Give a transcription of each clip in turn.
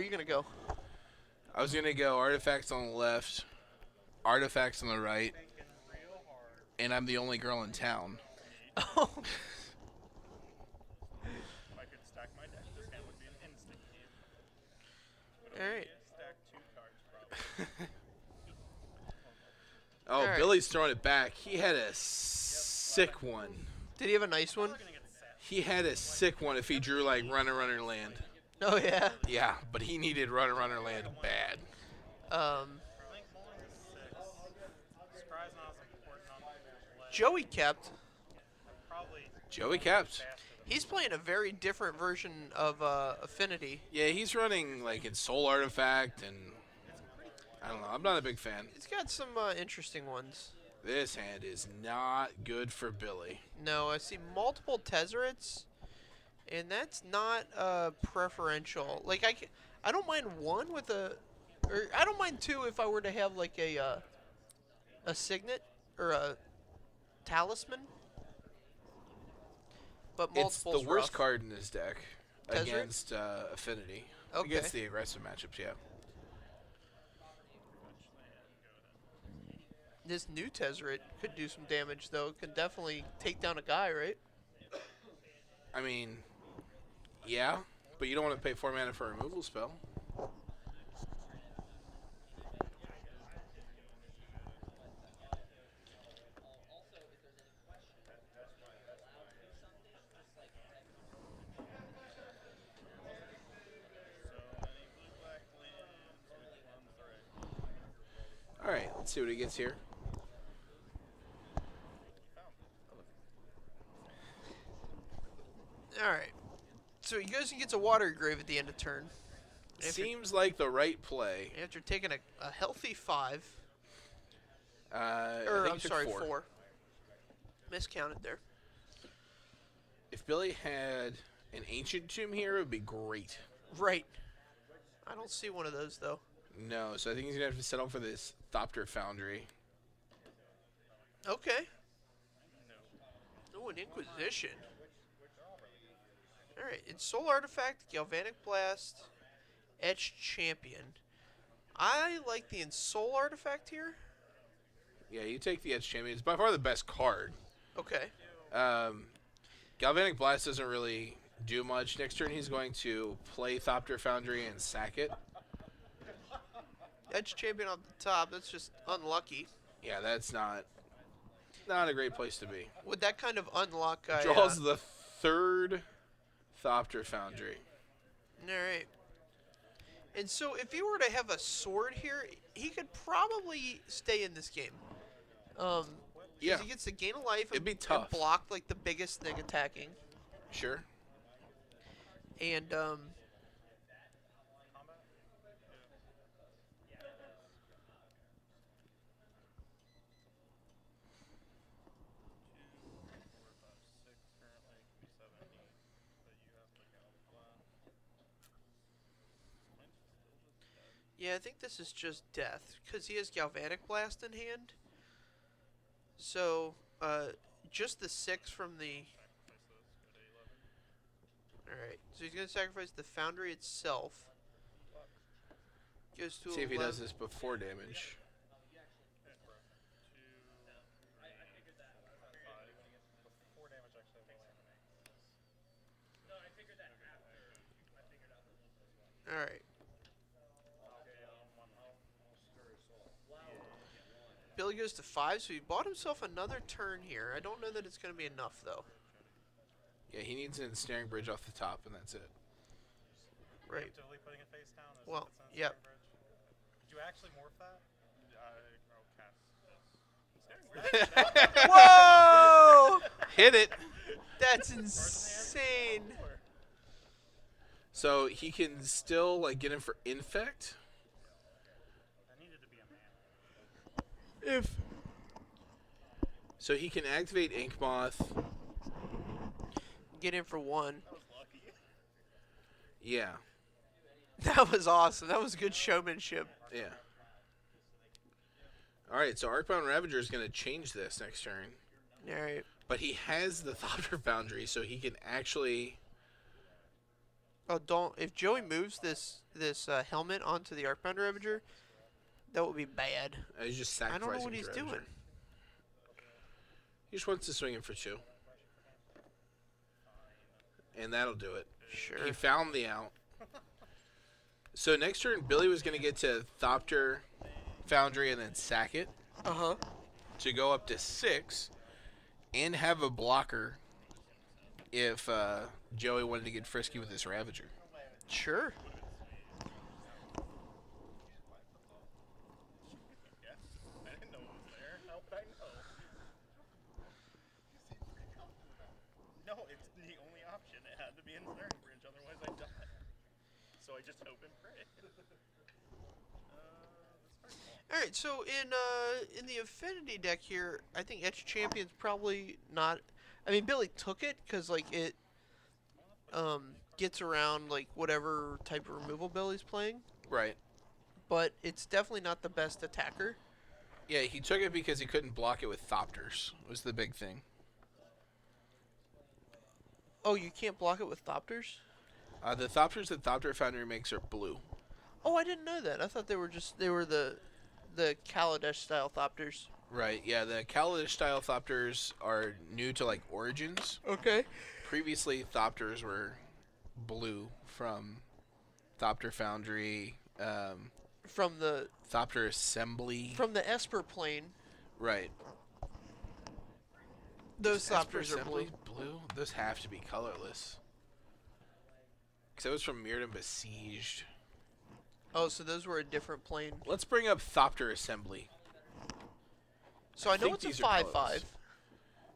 you gonna go? I was gonna go artifacts on the left, artifacts on the right, and I'm the only girl in town. Oh, all right. Oh, All right. Billy's throwing it back. He had a sick one. Did he have a nice one? He had a sick one if he drew like runner, runner, land. Oh yeah. Yeah, but he needed runner, runner, land bad. Um, Joey kept. Joey kept. He's playing a very different version of Affinity. Yeah, he's running like in Soul Artifact, and I don't know. I'm not a big fan. He's got some interesting ones. This hand is not good for Billy. No, I see multiple Tezzerets, and that's not preferential. Like I don't mind one with a, or I don't mind two if I were to have like a signet or a talisman. But It's multiple's the worst rough. card in this deck Tezzeret? against Affinity. Okay. Against the aggressive matchups, yeah. This new Tezzeret could do some damage though. Could definitely take down a guy, right? I mean, yeah, but you don't want to pay 4 mana for a removal spell. All right, let's see what he gets here. All right. So he goes and gets a water grave at the end of turn. Seems like the right play. After taking a healthy 5. I Or, think I'm he took sorry, 4. 4. Miscounted there. If Billy had an Ancient Tomb here, it would be great. Right. I don't see one of those, though. No, so I think he's going to have to settle for this Thopter Foundry. Okay. Oh, an Inquisition. Alright, it's Soul Artifact, Galvanic Blast, Etched Champion. I like the Soul Artifact here. Yeah, you take the Edge Champion. It's by far the best card. Okay. Galvanic Blast doesn't really do much. Next turn, he's going to play Thopter Foundry and sack it. Edge Champion on the top, that's just unlucky. Yeah, that's not a great place to be. Would that kind of unlock a... Draws the 3rd Thopter Foundry. Alright. And so if he were to have a sword here, he could probably stay in this game. Yeah. He gets to gain a life It'd be and tough. block like the biggest thing attacking. Sure. And yeah, I think this is just death because he has Galvanic Blast in hand. So, just the 6 from the... Alright, so he's going to sacrifice the Foundry itself. Goes to See if he 11. does this before damage. Alright. Billy goes to 5, so he bought himself another turn here. I don't know that it's going to be enough, though. Yeah, he needs an Ensnaring Bridge off the top, and that's it. Right. Preemptively putting it face down? Is Well, that the yep. Ensnaring Bridge? Did you actually morph that? Okay. Whoa! Hit it! That's insane. So he can still like get him for Infect. That needed to be a man. If So he can activate Ink Moth. get in for 1. That was lucky. Yeah. That was awesome. That was good showmanship. Yeah. Alright, so Arcbound Ravager is going to change this next turn. Alright. But he has the Thopter Foundry, so he can actually... Oh, don't. If Joey moves this this helmet onto the Arcbound Ravager, that would be bad. He's just I sacrificing. don't know what he's Ravager. doing. He just wants to swing him for 2. And that'll do it. Sure. He found the out. So next turn, Billy was going to get to Thopter, Foundry, and then sack it Uh-huh. to go up to 6 and have a blocker if Joey wanted to get frisky with this Ravager. Sure. Yeah. I didn't know it was there. How would I know? No, it's the only option. It had to be in Clearing Bridge, otherwise I'd die. So I just hope and pray. All right, so in the Affinity deck here, I think Etch Champion's probably not. I mean, Billy took it because like it gets around like whatever type of removal Billy's playing, Right. but it's definitely not the best attacker. Yeah, he took it because he couldn't block it with Thopters, was the big thing. Oh, you can't block it with Thopters? The Thopters that Thopter Foundry makes are blue. Oh, I didn't know that. I thought they were the Kaladesh style Thopters. Right, yeah, the Kaladesh style Thopters are new to like Origins. Okay. Previously, Thopters were blue from Thopter Foundry, From the Thopter Assembly. Esper plane, Right. those Esper Thopters are blue. Assembly blue? Those have to be colorless. Because it was from Mirrodin Besieged. Oh, so those were a different plane. Let's bring up Thopter Assembly. So I know think it's a these are 5/5. colorless.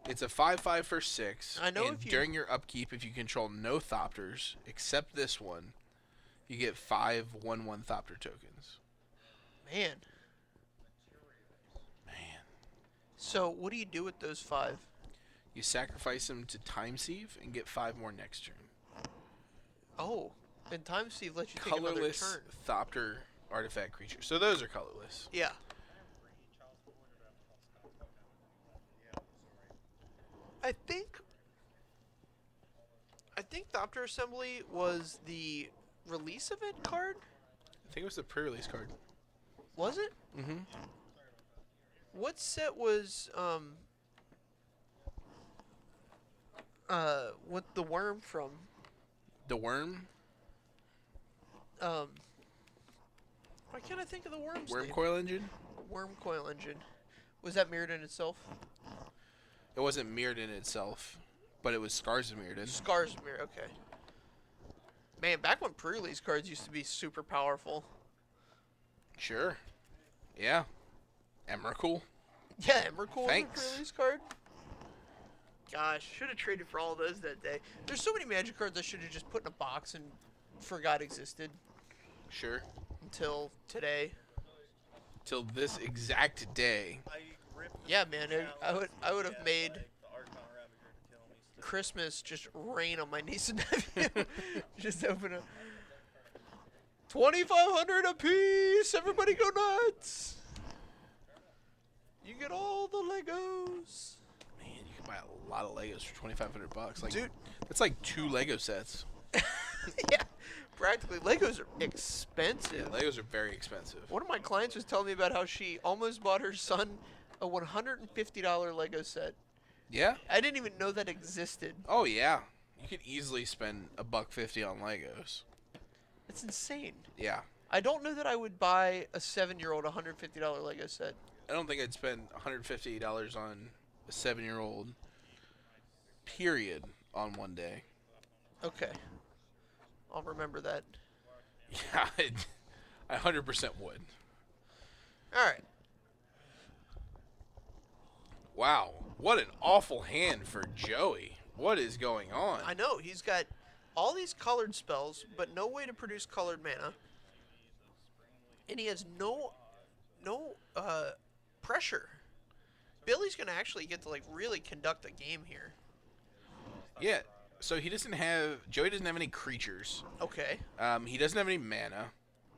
It's a 5/5 for 6. I know and if you- during your upkeep, if you control no Thopters, except this one, you get 5 1/1 Thopter tokens. Man. Man. So what do you do with those 5? You sacrifice them to Time Sieve and get 5 more next turn. Oh, and Time Sieve lets you take another Colorless turn. Thopter artifact creature. So those are colorless. Yeah. I think Thopter Assembly was the release event card. I think it was the pre-release card. Was it? Mm-hmm. What set was what the worm from? The Worm? Why can't I think of the worm's Worm name? Coil Engine? Worm Coil Engine. Was that mirrored in itself? It wasn't mirrored in itself, but it was Scars of Mirrodin. Scars mirror, okay. Man, back when pre-release cards used to be super powerful. Sure. Yeah. Emrakul. Yeah, Emrakul was a Thanks. pre-release card. Gosh, should have traded for all those that day. There's so many Magic cards I should have just put in a box and forgot existed Sure. until today. Till this exact day. I ripped the Yeah, man, chalice I would have and, made like, the Archon Ravager to kill me still. Christmas just rain on my niece and nephew. Just open up. 2,500 apiece. Everybody go nuts. You get all the Legos. Man, you can buy a lot of Legos for $2,500. Like, Dude. that's like 2 Lego sets. Yeah, practically. Legos are expensive. Yeah, Legos are very expensive. One of my clients was telling me about how she almost bought her son a $150 Lego set. Yeah? I didn't even know that existed. Oh, yeah. You could easily spend $150 on Legos. It's insane. Yeah. I don't know that I would buy a 7-year-old $150 Lego set. I don't think I'd spend $150 on a 7-year-old, period, on one day. Okay. I'll remember that. Yeah, I 100% would. All right. Wow. What an awful hand for Joey. What is going on? I know he's got all these colored spells, but no way to produce colored mana, and he has no pressure. Billy's gonna actually get to like really conduct a game here. Yeah. So he doesn't have... Joey doesn't have any creatures. Okay, He doesn't have any mana.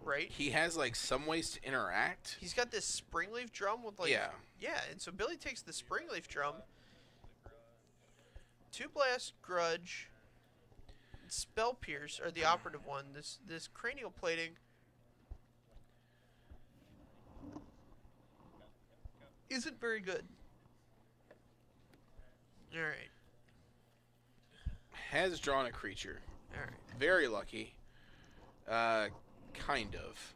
right? He has, like, some ways to interact. He's got this Springleaf Drum with like Yeah. and so Billy takes the Springleaf Drum, 2 Blast Grudge, spell pierce are the operative one. This cranial plating isn't very good. All right, Has drawn a creature. all right. Very lucky. Kind of.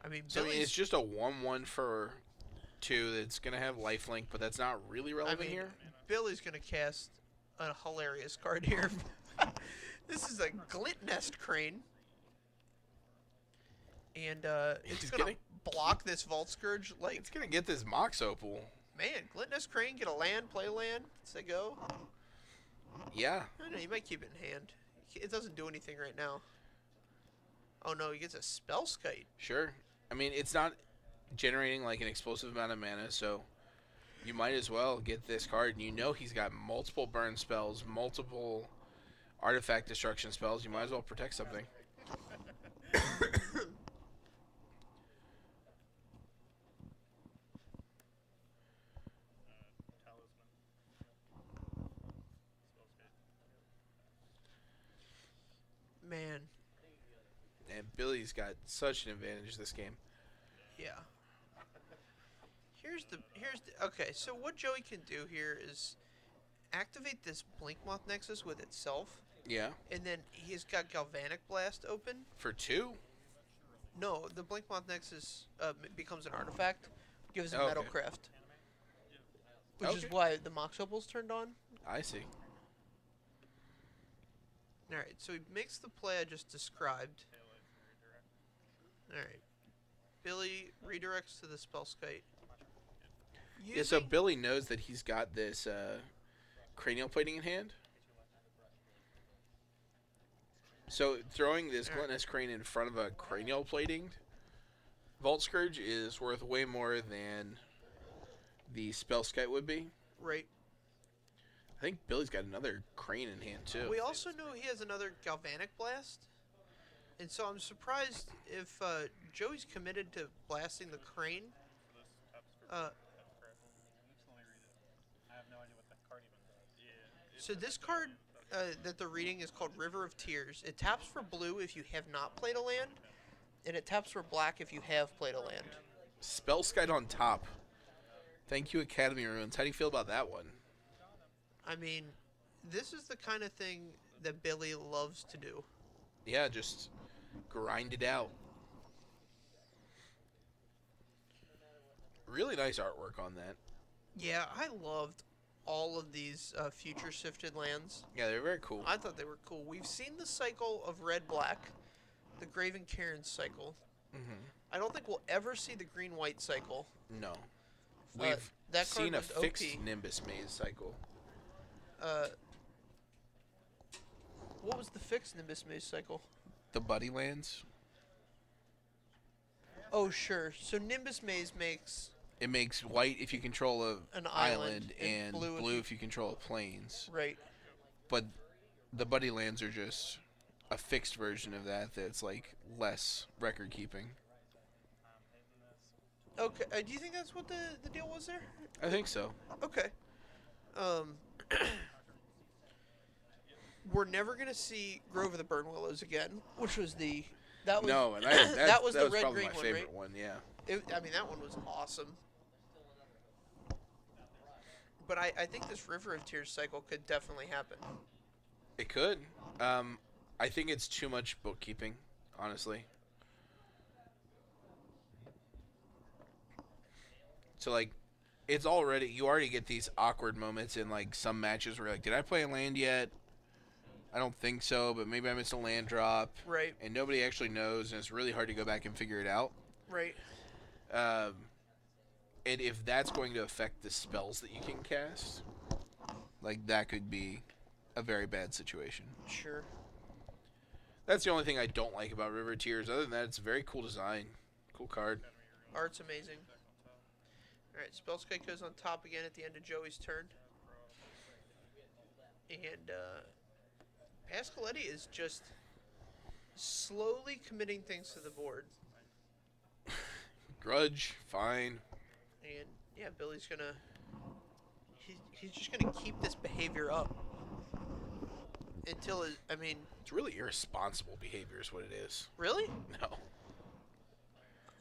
I mean, So I mean, Billy's. it's just a 1/1 for 2 that's gonna have lifelink, but that's not really I relevant mean, here. Billy's gonna cast a hilarious card here. This is a Glint Nest Crane, and it's He's gonna getting- block this Vault Scourge. Like, It's gonna get this Mox Opal. man, Glint Nest Crane, get a land, play land, say go. Yeah. I don't know, you might keep it in hand. It doesn't do anything right now. Oh no, he gets a Spellskite. Sure. I mean, it's not generating like an explosive amount of mana, so you might as well get this card. And you know he's got multiple burn spells, multiple artifact destruction spells. You might as well protect something. Talisman. Spellskite. Man, And Billy's got such an advantage this game. yeah. Okay, so what Joey can do here is activate this Blinkmoth Nexus with itself, Yeah. and then he's got Galvanic Blast open. For 2? No, the Blinkmoth Nexus becomes an artifact, gives him Oh, okay. Metalcraft, which is Okay. why the Mox Opal's turned on. I see. Alright, so he makes the play I just described. Alright. Billy redirects to the Spellskite. Yeah, so Billy knows that he's got this cranial plating in hand. So throwing this Gluttonous Crane in front of a cranial plating Vault Scourge is worth way more than the Spellskite would be. Right. I think Billy's got another crane in hand too. We also know he has another Galvanic Blast. And so I'm surprised if Joey's committed to blasting the Crane. I have no idea what that card even does. Yeah. So this card that they're reading is called River of Tears. It taps for blue if you have not played a land, and it taps for black if you have played a land. Spellskite on top. Thank you, Academy Ruins. How do you feel about that one? I mean, this is the kind of thing that Billy loves to do. Yeah, just grind it out. Really nice artwork on that. Yeah, I loved all of these future shifted lands. Yeah, they're very cool. I thought they were cool. We've seen the cycle of red-black, the Graven Cairn cycle. Mm-hmm. I don't think we'll ever see the green-white cycle. No. We've that card seen a was fixed OP. Nimbus Maze cycle. What was the fixed Nimbus Maze cycle? The Buddy Lands. Oh, sure. So Nimbus Maze makes It makes white if you control an a island, and blue, blue if you control a plains. right. But the Buddy Lands are just a fixed version of that that's like less record keeping. Okay. Do you think that's what the deal was there? I think so. Okay. We're never gonna see Grove of the Burn Willows again, which was that was No, and that was the probably red-green my one, favorite right? one, yeah. I mean, that one was awesome. But I think this River of Tears cycle could definitely happen. It could. I think it's too much bookkeeping, honestly. So like, you already get these awkward moments in like some matches where you're like, did I play a land yet? I don't think so, but maybe I missed a land drop. Right. And nobody actually knows, and it's really hard to go back and figure it out. Right. And if that's going to affect the spells that you can cast, like that could be a very bad situation. Sure. That's the only thing I don't like about River Tears. Other than that, it's a very cool design. Cool card. Art's amazing. Alright, Spellskite goes on top again at the end of Joey's turn. And Pasqualetti is just slowly committing things to the board. Grudge, fine. And yeah, Billy's gonna he's just gonna keep this behavior up until It's really irresponsible behavior is what it is. Really?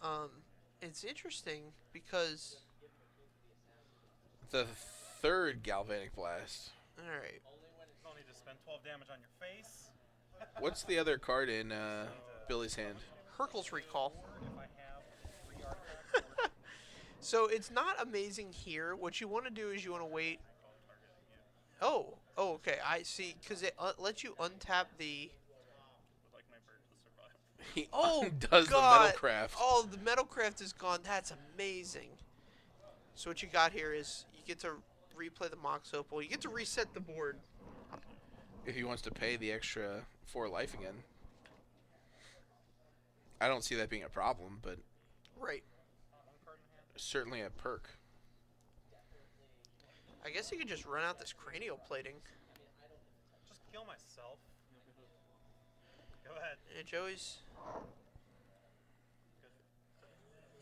No. It's interesting because. The third Galvanic Blast. All right. Don't need to spend 12 damage on your face. What's the other card in Billy's hand? Hercule's Recall. If I have 3 artifacts. So it's not amazing here. What you want to do is you want to wait. Oh, okay. I see. Because it lets you untap the. Would like my bird to survive. He Oh, undoes God. the Metalcraft. Oh, the Metalcraft is gone. That's amazing. So what you got here is you get to replay the Mox Opal. You get to reset the board. If he wants to pay the extra 4 life again. I don't see that being a problem, but Right. certainly a perk. I guess you could just run out this cranial plating. Just kill myself. Go ahead. And Joey's.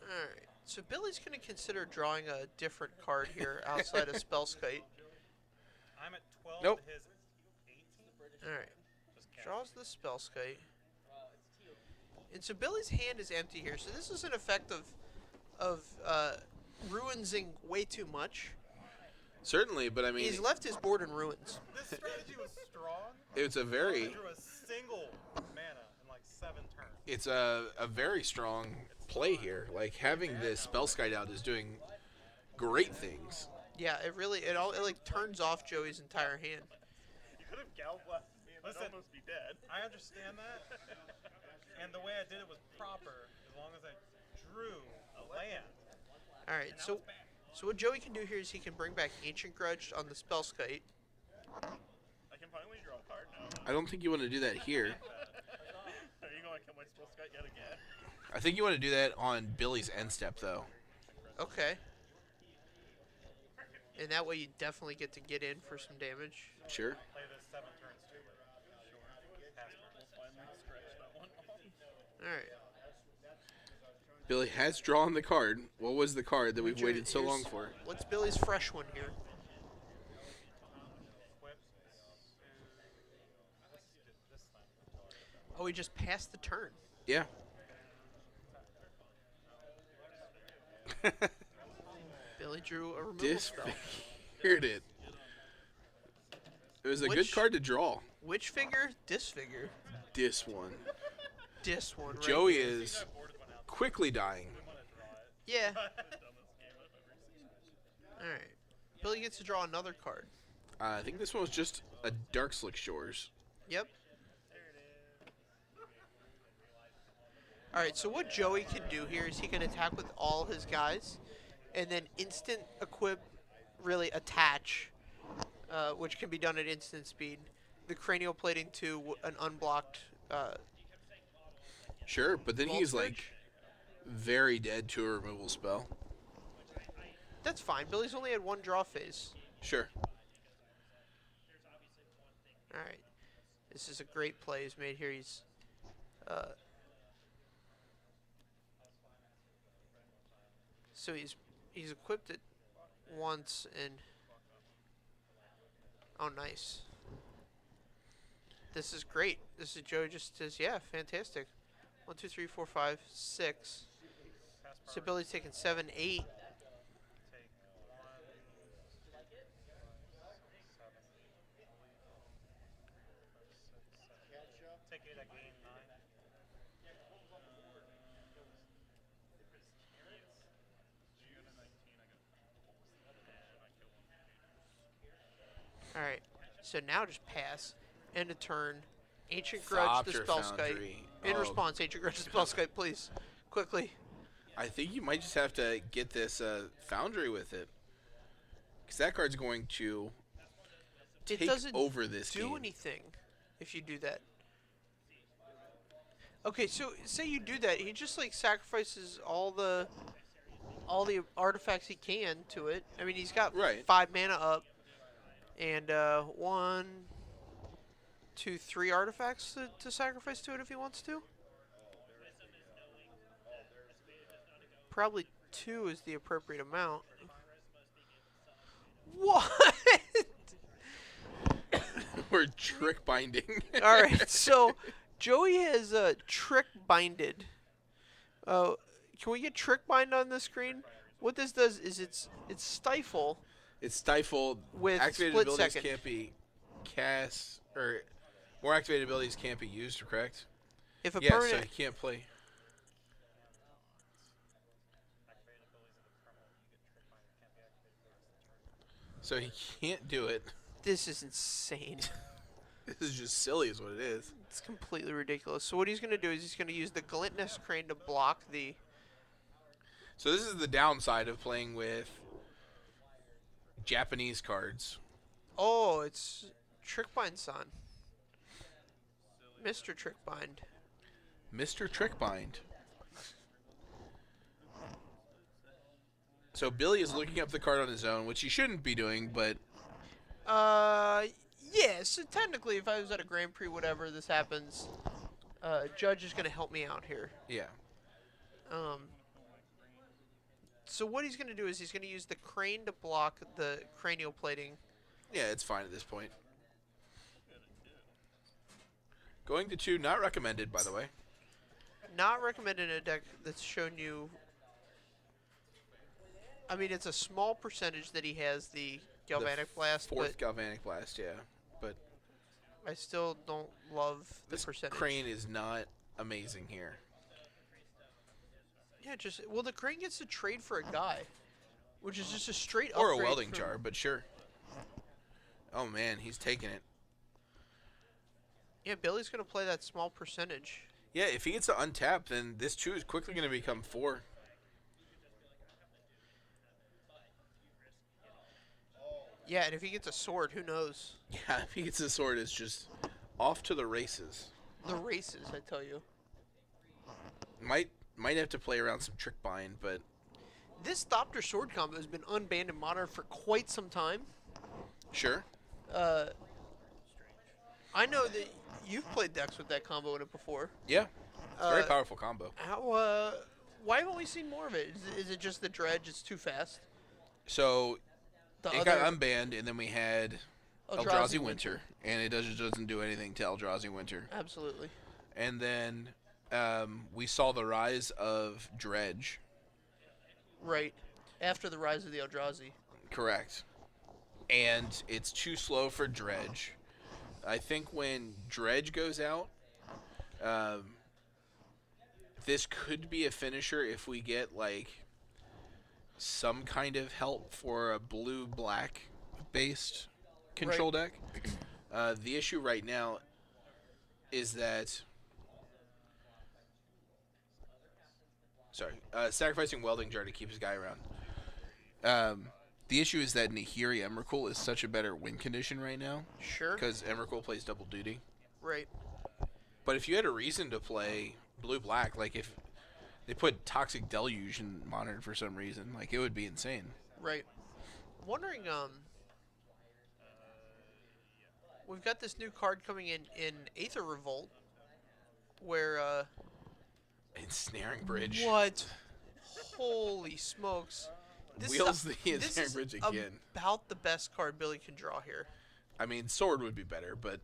Alright. So Billy's going to consider drawing a different card here outside of Spellskite. I'm at 12. Nope. His 18. Alright. Just cast. Draws the Spellskite. And so Billy's hand is empty here. So this is an effect of ruinsing way too much. Certainly, but I mean, He's left his board in ruins. This strategy was strong. it's a I very, drew a single mana in like 7 turns. it's a very strong play here. Like having this Spellskite out is doing great things. Yeah, it really it like turns off Joey's entire hand. You could have gal blasted me and I'd almost be dead. I understand that. And the way I did it was proper as long as I drew a land. All right, so what Joey can do here is he can bring back Ancient Grudge on the Spellskite. I can finally draw a card now. I don't think you want to do that here. Are you going to kill my Spellskite yet again? I think you want to do that on Billy's end step, though. Okay. And that way you definitely get to get in for some damage. Sure. Play this 7 turns too late. Sure. Pass turn. We'll finally stretch that one off. All right. Billy has drawn the card. What was the card that we've Joey, waited so here's- long for? What's Billy's fresh one here? Equip this thing. Oh, he just passed the turn. Yeah. Billy drew a removal spell. Disfigured it. It was a good Which- card to draw. Which figure? Disfigure. This one. This one, right? Joey is quickly dying. Yeah. Dumbest game I've ever seen. All right. Billy gets to draw another card. I think this one was just a Dark Slick Shores. Yep. All right. So what Joey can do here is he can attack with all his guys, and then instant equip, really attach, which can be done at instant speed. The cranial plating to an unblocked. Sure, but then Vault he's Surge? like very dead to a removal spell. That's fine. Billy's only had one draw phase. Sure. All right. This is a great play he's made here. He's. So he's equipped it once and. Oh, nice. This is great. This is Joey just says, yeah, fantastic. 1, 2, 3, 4, 5, 6. So Billy's taking 7, 8. Take 1. 7. Take 8, I gain 9. All right. So now just pass. End of turn. Ancient Grudge the Thopter Spellskite. Foundry. In Oh. response, Ancient Grudge the Spellskite, please. Quickly. I think you might just have to get this Foundry with it. Because that card's going to It take doesn't over this do game. anything if you do that. Okay, so say you do that, he just like sacrifices all the artifacts he can to it. I mean, he's got Right. 5 mana up, and 1, 2, 3 artifacts to sacrifice to it if he wants to. Probably 2 is the appropriate amount. What? word trick binding. All right, so Joey has trick binded. Can we get trick bind on the screen? What this does is it's stifle It's stifled. with Activated split abilities second. can't be cast, or more activated abilities can't be used, correct? If a Yeah, so permanent, he can't play. So he can't do it. this is insane. This is just silly, is what it is. It's completely ridiculous. So what he's gonna do is he's gonna use the glintness crane to block the. So this is the downside of playing with Japanese cards. Oh, it's Trickbind San. Mr. Trickbind. Mr. Trickbind. So Billy is looking up the card on his own, which he shouldn't be doing, but Yeah, so technically if I was at a Grand Prix, whatever, this happens, Judge is gonna help me out here. yeah. So what he's gonna do is he's gonna use the crane to block the cranial plating. Yeah, it's fine at this point. Going to 2, not recommended, by the way. Not recommended in a deck that's shown you. I mean, it's a small percentage that he has the Galvanic Blast, Fourth but Galvanic Blast, yeah. But I still don't love the this percentage. crane is not amazing here. Yeah, the crane gets to trade for a guy, which is just a straight Or a upgrade welding from- jar, but sure. Oh man, he's taking it. Yeah, Billy's gonna play that small percentage. Yeah, if he gets to untap, then this 2 is quickly going to become 4. Yeah, and if he gets a sword, who knows? Yeah, if he gets the sword, it's just off to the races. The races, I tell you. Might have to play around some trick bind, but This Thopter sword combo has been unbanned in Modern for quite some time. sure. I know that you've played decks with that combo in it before. Yeah, very Uh, powerful combo. Why haven't we seen more of it? Is it just the dredge? It's too fast. So The it got unbanned, and then we had Eldrazi Eldrazi Winter, and it doesn't do anything to Eldrazi Winter. Absolutely. And then we saw the rise of Dredge. Right. After the rise of the Eldrazi. Correct. And it's too slow for Dredge. I think when Dredge goes out, this could be a finisher if we get like some kind of help for a blue-black based control deck. The issue right now is that sacrificing Welding Jar to keep his guy around. The issue is that Nahiri Emrakul is such a better win condition right now Sure. because Emrakul plays double duty. Right. But if you had a reason to play blue-black, like if they put Toxic Deluge in Modern for some reason, like it would be insane. Right. Wondering, we've got this new card coming in Aether Revolt, where, Ensnaring Bridge. what? Holy smokes. Wheels the this Ensnaring is Bridge again. about the best card Billy can draw here. I mean, Sword would be better, but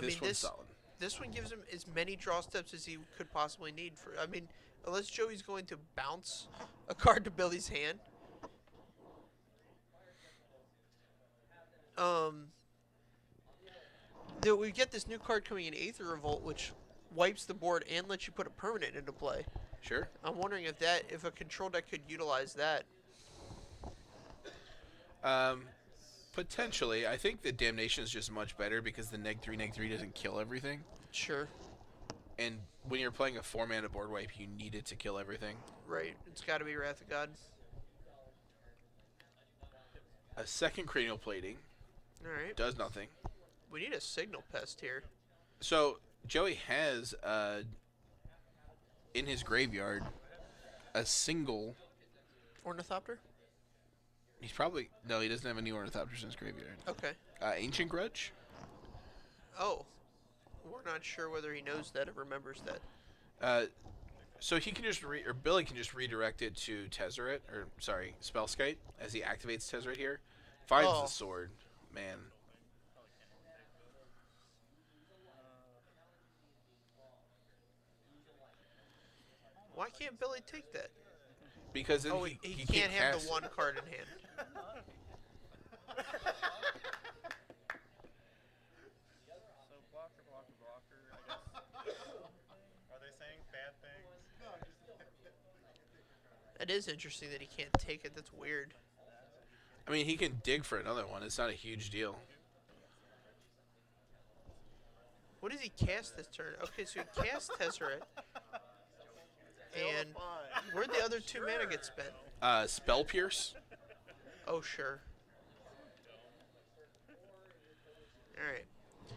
this one's solid. This one gives him as many draw steps as he could possibly need for. I mean, unless Joey's going to bounce a card to Billy's hand. We get this new card coming in Aether Revolt, which wipes the board and lets you put a permanent into play. Sure. I'm wondering if a control deck could utilize that. Potentially. I think the Damnation is just much better because the neg 3 doesn't kill everything. Sure. And when you're playing a 4-mana board wipe, you need it to kill everything. Right. It's got to be Wrath of God. A second Cranial Plating All right. does nothing. We need a Signal Pest here. So, Joey has, in his graveyard, a single... Ornithopter? He's probably... No, he doesn't have any Ornithopters in his graveyard. Okay. Ancient Grudge? Oh. We're not sure whether he knows that or remembers that. So he can just or Billy can just redirect it to Tezzeret, or sorry, Spellskite, as he activates Tezzeret here. Finds Oh. the sword. Man. Why can't Billy take that? Because then Oh, he can't have cast. the one card in hand. So blocker, blocker, blocker. I guess. Are they saying bad things? It is interesting that he can't take it. That's weird. I mean, he can dig for another one. It's not a huge deal. What does he cast this turn? Okay, so he cast Tezzeret. And where'd the other 2 mana get spent? Spell Pierce. Oh, sure. Alright.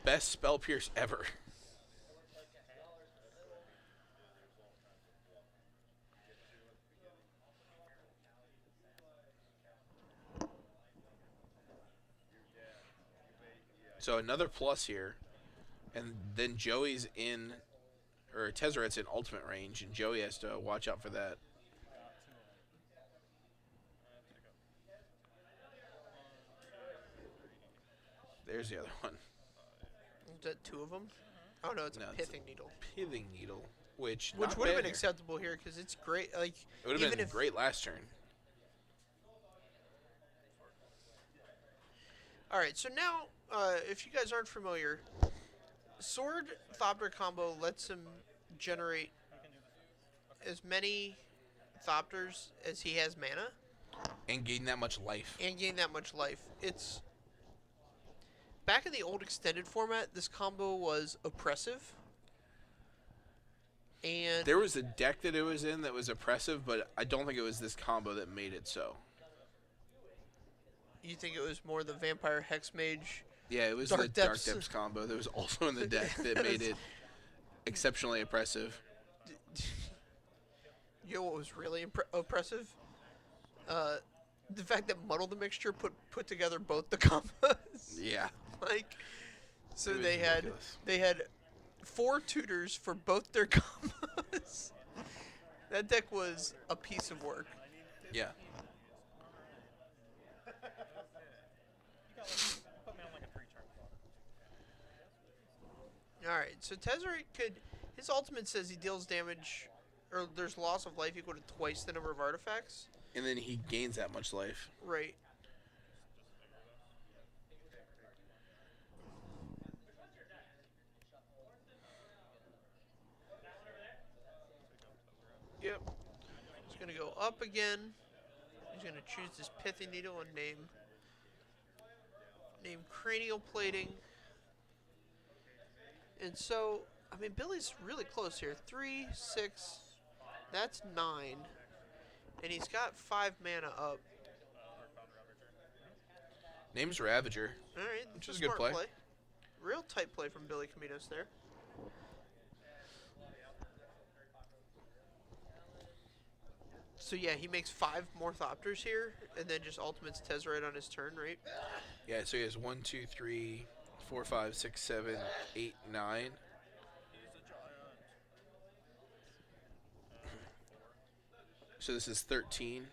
Best Spell Pierce ever. So another plus here. And then Joey's in, or Tezzeret's in ultimate range, and Joey has to watch out for that. There's the other one. Is that 2 of them? Oh, no, it's No, a it's Pithing Needle. Pithing Needle, which Which not would have bad been here. acceptable here because it's great. Like, It would have even been if great last turn. All right, so now, if you guys aren't familiar, Sword Thopter combo lets him generate as many Thopters as he has mana And gain that much life. and gain that much life. It's back in the old extended format. This combo was oppressive, and There was a deck that it was in that was oppressive, but I don't think it was this combo that made it so. you think it was more the Vampire Hex Mage. Yeah, it was Dark the Dark Depths. Depths combo that was also in the deck that made it exceptionally oppressive. You know what was really oppressive? The fact that Muddle the Mixture put together both the combos. Yeah. Like, so It was they ridiculous. had 4 tutors for both their combos. That deck was a piece of work. Yeah. Put me on like a 3-turn clock. All right, so Tezzeret his ultimate says he deals damage, or there's loss of life equal to twice the number of artifacts. And then he gains that much life. Right. Yep. He's gonna go up again. He's gonna choose this Pithy Needle and name Cranial Plating. And so, I mean, Billy's really close here. 3, 6, that's 9. And he's got 5 mana up. Name's Ravager. Alright, Which that's is a good smart play. Real tight play from Billy Comminos there. So yeah, he makes 5 more Thopters here, and then just ultimates Tezzeret on his turn, right? Yeah, so he has 1, 2, 3, 4, 5, 6, 7, 8, 9. So this is 13.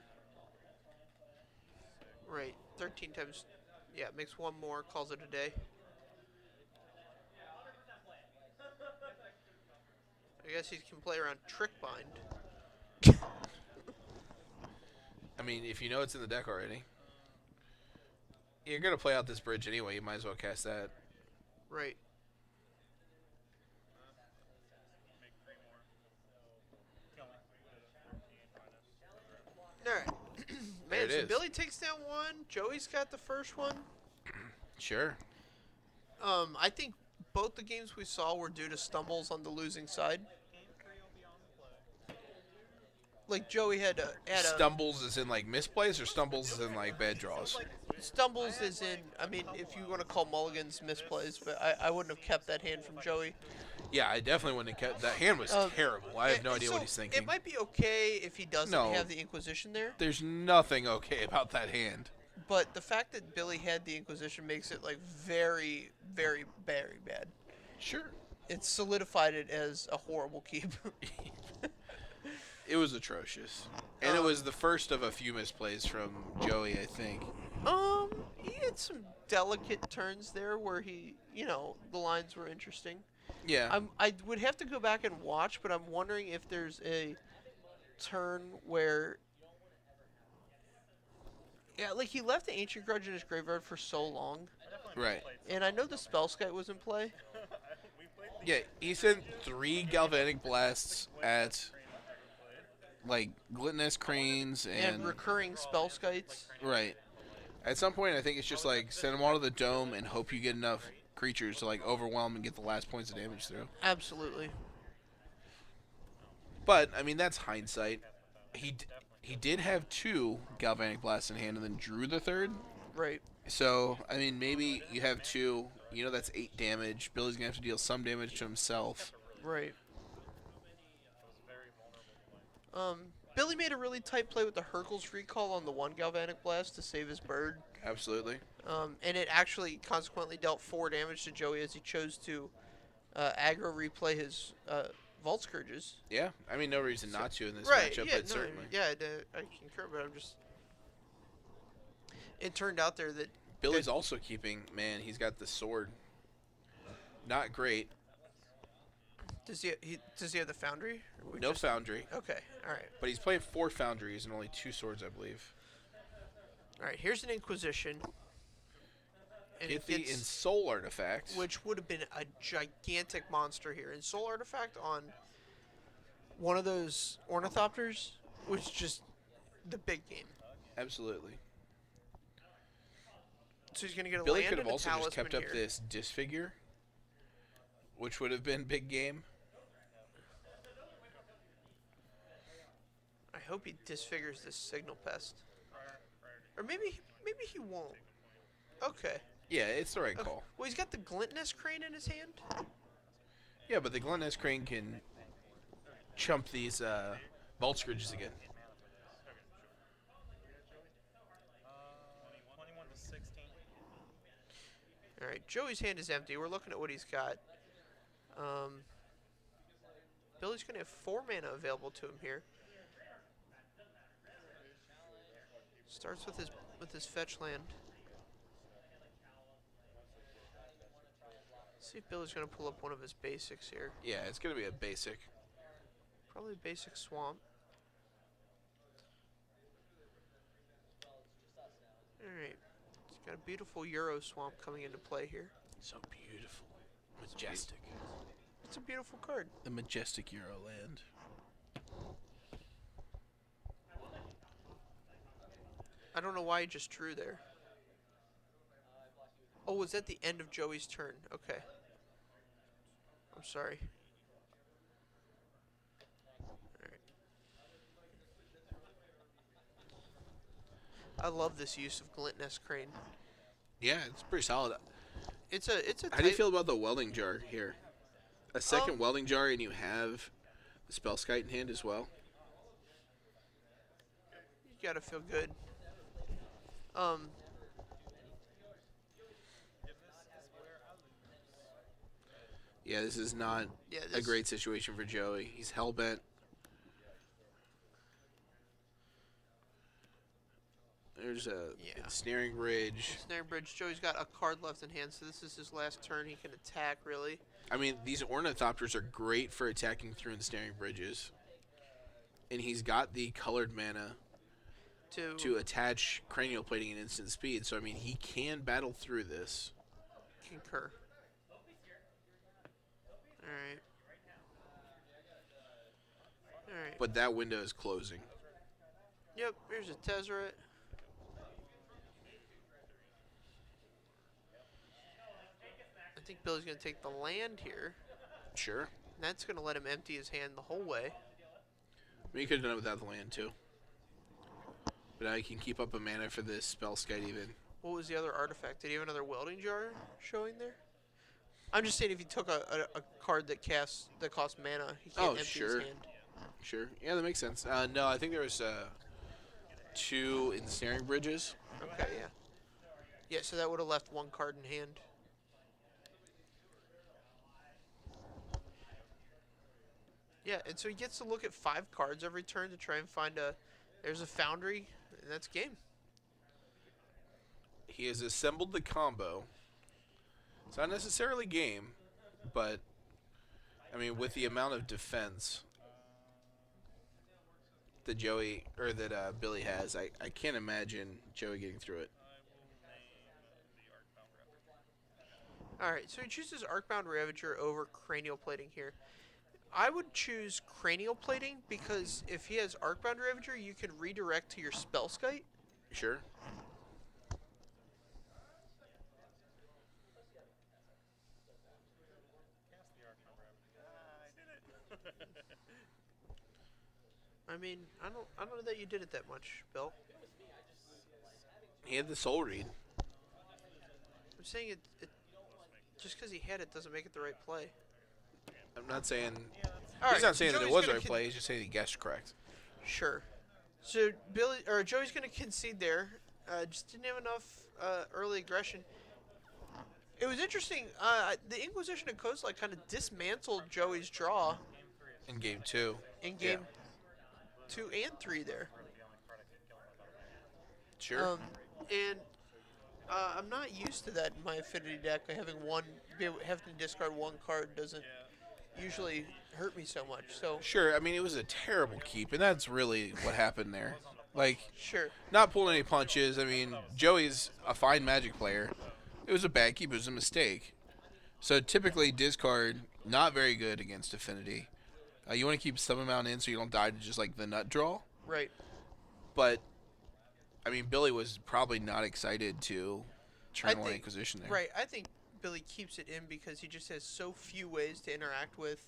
Right, 13 times, yeah, makes 1 more, calls it a day. I guess he can play around Trick Bind. I mean, if you know it's in the deck already. You're going to play out this bridge anyway. You might as well cast that. Right. Make 3 more. Kill me. Alright. There Man, it so is. Billy takes down 1, Joey's got the first one. Sure. I think both the games we saw were due to stumbles on the losing side. Game 3 will be on the play. Like Joey had a Stumbles is in like misplays or stumbles is in like bad draws? stumbles is in. I mean, if you want to call mulligans misplays, but I wouldn't have kept that hand from Joey. Yeah, I definitely wouldn't have kept that. Hand was terrible. I have no idea So, what he's thinking. It might be okay if he doesn't No. have the Inquisition there, There's nothing okay about that hand. but the fact that Billy had the Inquisition makes it like very, very, very bad. Sure. It solidified it as a horrible keep. It was atrocious. And it was the first of a few misplays from Joey, I think. He had some delicate turns there where he, the lines were interesting. Yeah. I would have to go back and watch, but I'm wondering if there's a turn where, yeah, like he left the Ancient Grudge in his graveyard for so long, Right. and I know the Spellskite was in play. We played the Yeah, he sent 3 Galvanic Blasts at, like, Gluttonous Cranes And and... recurring Spellskites. Right. At some point, I think it's just, like, send them all to the dome and hope you get enough creatures to, like, overwhelm and get the last points of damage through. Absolutely. But, I mean, that's hindsight. He did have 2 Galvanic Blasts in hand and then drew the 3rd. Right. So, I mean, maybe you have 2. You know that's 8 damage. Billy's going to have to deal some damage to himself. Right. was very vulnerable. Billy made a really tight play with the Hercules recall on the 1 Galvanic Blast to save his bird. Absolutely. And it actually consequently dealt 4 damage to Joey as he chose to aggro replay his Vault Scourges. Yeah, I mean, no reason not to in this Right, matchup, yeah, but certainly. I concur, but I'm just... It turned out there that... Billy's also keeping, man, he's got the sword. Not great. Does he have the Foundry? Or we No just- foundry. Okay, alright. But he's playing 4 foundries and only 2 swords, I believe. Alright, here's an Inquisition. And Get it the gets- Ensoul artifact. which would have been a gigantic monster here. And Soul Artifact on one of those Ornithopters was just the big game. Absolutely. So he's going to get a Billy land could have and a also just talisman kept up here. this disfigure, which would have been big game. I hope he disfigures this Signal Pest. Or maybe he won't. Okay. Yeah, it's the right Okay. call. Well, he's got the Glintness Crane in his hand. Yeah, but the Gluttonous Crane can chump these Vault Scourges again. 21 to 16. All right, Joey's hand is empty. We're looking at what he's got. Billy's going to have 4 mana available to him here. Starts with his fetch land. See if Billy's going to pull up one of his basics here. Yeah, it's going to be a basic. Probably basic swamp. Alright. He's got a beautiful Euro swamp coming into play here. So beautiful. Majestic. It's a beautiful card. The majestic Euro land. I don't know why he just drew there. Oh, was that the end of Joey's turn? Okay. I'm sorry. Alright. I love this use of Glintness Crane. Yeah, it's pretty solid. It's a How do you type- feel about the welding jar here? A second welding jar, and you have the Spellskite in hand as well. You gotta feel good. Yeah, this is not Yeah, a this- great situation for Joey. He's hell-bent. There's a Yeah. Snaring Bridge. Snare Bridge. Joey's got a card left in hand, so this is his last turn. He can attack, really. I mean, these Ornithopters are great for attacking through the Snaring Bridges. And he's got the colored mana to attach Cranial Plating at instant speed, so I mean, he can battle through this. concur. Alright. Alright. But that window is closing. Yep, here's a Tezzeret. I think Billy's going to take the land here. Sure. And that's going to let him empty his hand the whole way. I mean, he could have done it without the land, too. But now he can keep up a mana for this Spellskite even. What was the other artifact? Did he have another welding jar showing there? I'm just saying if he took a card that costs mana, he can't empty sure. his hand. Sure. Yeah, that makes sense. No, I think there was 2 Ensnaring Bridges. Okay, yeah. Yeah, so that would have left 1 card in hand. Yeah, and so he gets to look at 5 cards every turn to try and find there's a Foundry, and that's game. He has assembled the combo. It's not necessarily game, but, I mean, with the amount of defense, that Billy has, I can't imagine Joey getting through it. I will name the Arcbound Ravager. All right, so he chooses Arcbound Ravager over Cranial Plating here. I would choose Cranial Plating because if he has Arcbound Ravager, you can redirect to your Spellskite. Sure. Cast the Arcbound Ravager. I did it. I mean, I don't know that you did it that much, Bill. He had the Soul Read. I'm saying it just because he had it doesn't make it the right play. I'm not saying Yeah, that's All he's right, not saying that it Joey's was the gonna right play. He's just saying he guessed correct. Sure. So Joey's going to concede there. Just didn't have enough early aggression. It was interesting. The Inquisition and Kozilek kind of dismantled Joey's draw In game 2. in game 2 and 3 there. the only card I could kill him without a mana. Sure. And I'm not used to that in my Affinity deck. Having to discard one card doesn't usually hurt me so much. So Sure. I mean, it was a terrible keep, and that's really what happened there. Like, sure. not pulling any punches. I mean, Joey's a fine Magic player. It was a bad keep. It was a mistake. So typically, discard, not very good against Affinity. You want to keep some amount in so you don't die to just like the nut draw. Right. But, I mean, Billy was probably not excited to turn on Inquisition there. Right. I think Billy keeps it in because he just has so few ways to interact with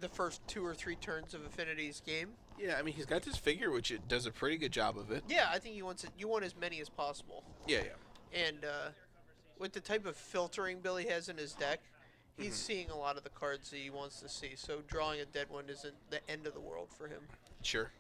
the first 2 or 3 turns of Affinity's game. Yeah, I mean, he's got this figure, which it does a pretty good job of it. Yeah, I think he wants it. You want as many as possible. Yeah, yeah. And with the type of filtering Billy has in his deck, he's seeing a lot of the cards that he wants to see. So drawing a dead one isn't the end of the world for him. Sure.